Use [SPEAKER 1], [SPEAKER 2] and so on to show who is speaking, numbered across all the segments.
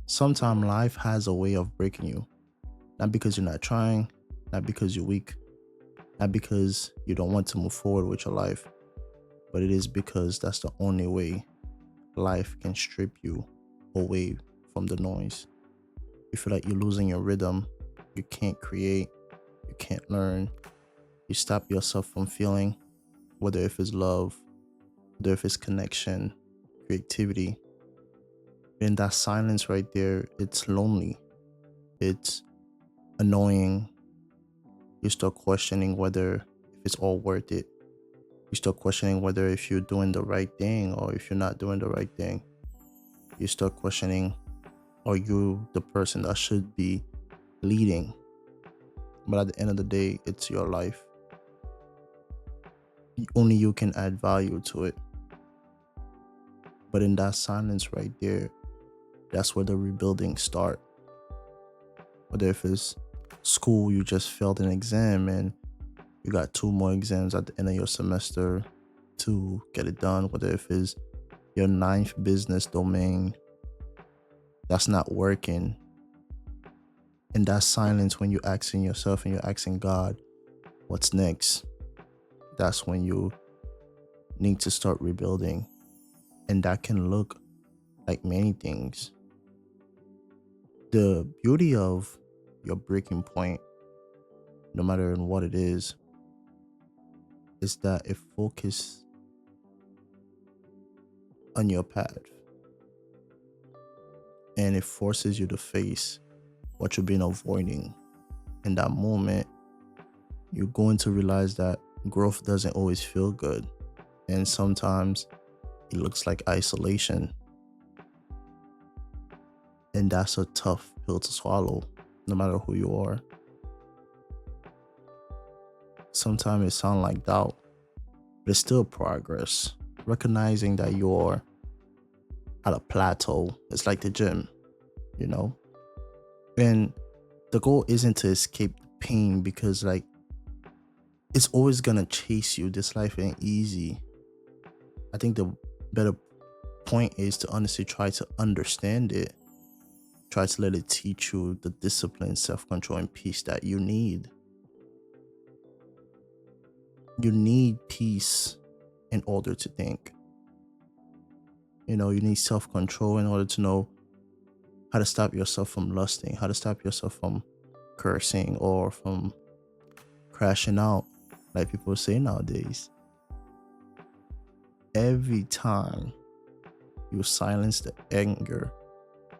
[SPEAKER 1] Sometimes life has a way of breaking you, not because you're not trying, not because you're weak, not because you don't want to move forward with your life, but it is because that's the only way life can strip you away from the noise. You feel like you're losing your rhythm, you can't create, you can't learn, you stop yourself from feeling, whether if it's love, whether if it's connection, creativity. In that silence right there, it's lonely, it's annoying. You start questioning whether if it's all worth it. You start questioning whether if you're doing the right thing or if you're not doing the right thing. You start questioning, are you the person that should be leading? But at the end of the day, it's your life. Only you can add value to it. But in that silence right there, that's where the rebuilding start. Whether if it's school, you just failed an exam and you got two more exams at the end of your semester to get it done. Whether if it's your ninth business domain that's not working. In that silence, when you're asking yourself and you're asking God, what's next? That's when you need to start rebuilding. And that can look like many things. The beauty of your breaking point, no matter in what it is that it focuses on your path and it forces you to face what you've been avoiding. In that moment, you're going to realize that growth doesn't always feel good. And sometimes it looks like isolation. And that's a tough pill to swallow, no matter who you are. Sometimes it sounds like doubt, but it's still progress. Recognizing that you're at a plateau, it's like the gym, you know? And the goal isn't to escape the pain because, like, it's always gonna chase you. This life ain't easy. I think the better point is to honestly try to understand it. Try to let it teach you the discipline, self control, and peace that you need. You need peace in order to think. You need self control in order to know how to stop yourself from lusting, how to stop yourself from cursing or from crashing out, like people say nowadays. Every time you silence the anger,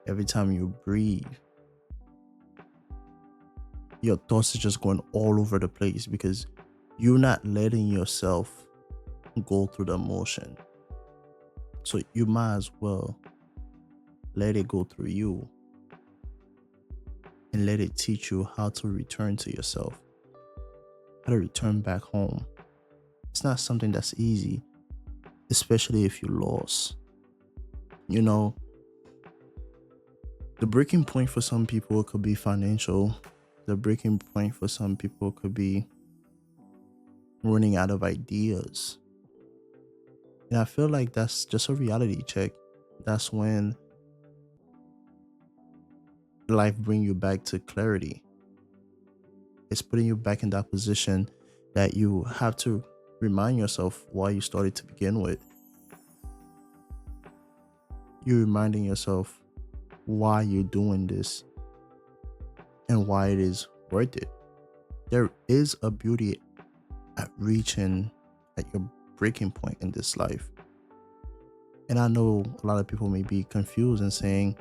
[SPEAKER 1] every time you breathe, your thoughts are just going all over the place because you're not letting yourself go through the emotion. So you might as well let it go through you and let it teach you how to return to yourself, how to return back home. It's not something that's easy, especially if you lost. You know, the breaking point for some people could be financial. The breaking point for some people could be running out of ideas. And I feel like that's just a reality check. That's when life bring you back to clarity. It's putting you back in that position that you have to remind yourself why you started to begin with. You're reminding yourself why you're doing this and why it is worth it. There is a beauty at reaching at your breaking point in this life. And I know a lot of people may be confused and saying,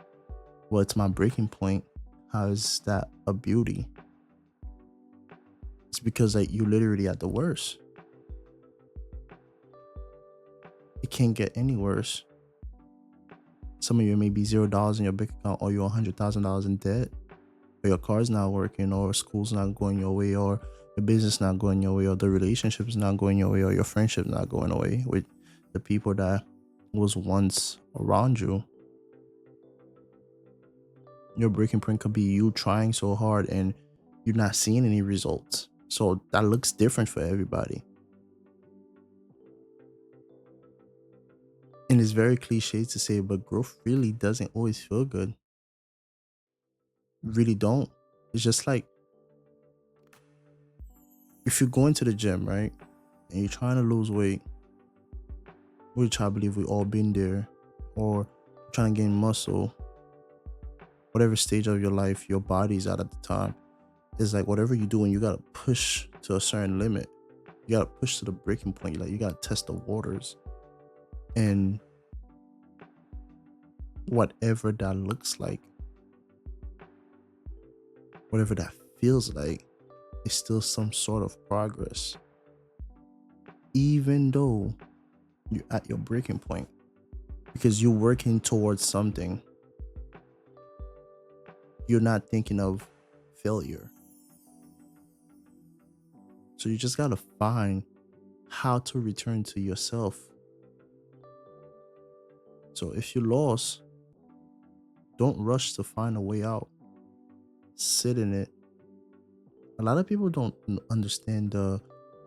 [SPEAKER 1] well, it's my breaking point. How is that a beauty? It's because like you literally at the worst. It can't get any worse. Some of you may be $0 in your bank account or you're $100,000 in debt. Or your car's not working, or school's not going your way, or your business not going your way, or the relationship is not going your way, or your friendship not going away with the people that was once around you. Your breaking point could be you trying so hard and you're not seeing any results. So that looks different for everybody. And it's very cliche to say, but growth really doesn't always feel good. really don't. It's just like if you're going to the gym, right? And you're trying to lose weight, which I believe we all been there, or trying to gain muscle, whatever stage of your life your body's at the time. It's like whatever you're doing, you gotta push to a certain limit. You gotta push to the breaking point. Like you gotta test the waters. And whatever that looks like, whatever that feels like, is still some sort of progress. Even though you're at your breaking point. Because you're working towards something. You're not thinking of failure. So you just gotta find how to return to yourself. So if you lost, don't rush to find a way out. Sit in it. A lot of people don't understand the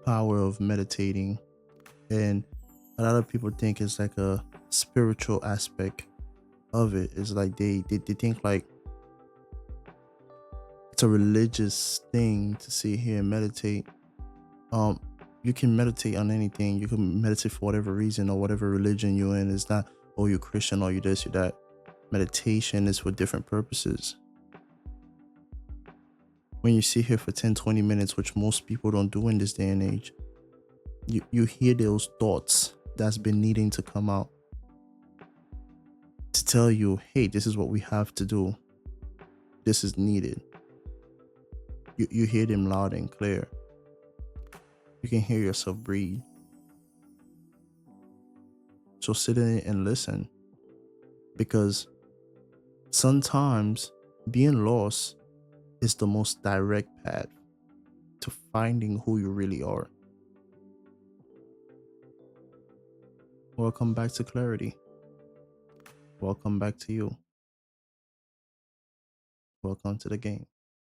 [SPEAKER 1] power of meditating, and a lot of people think it's like a spiritual aspect of it. It's like they think like it's a religious thing to sit here and meditate. um you can meditate on anything. You can meditate for whatever reason or whatever religion you're in. It's not, oh, you're Christian or you this, you that. Meditation is for different purposes. When you sit here for 10-20 minutes, which most people don't do in this day and age, you hear those thoughts that's been needing to come out to tell you, hey, this is what we have to do. This is needed. You hear them loud and clear. You can hear yourself breathe. So sit in it and listen, because sometimes being lost is the most direct path to finding who you really are. Welcome back to clarity. Welcome back to you. Welcome to the game.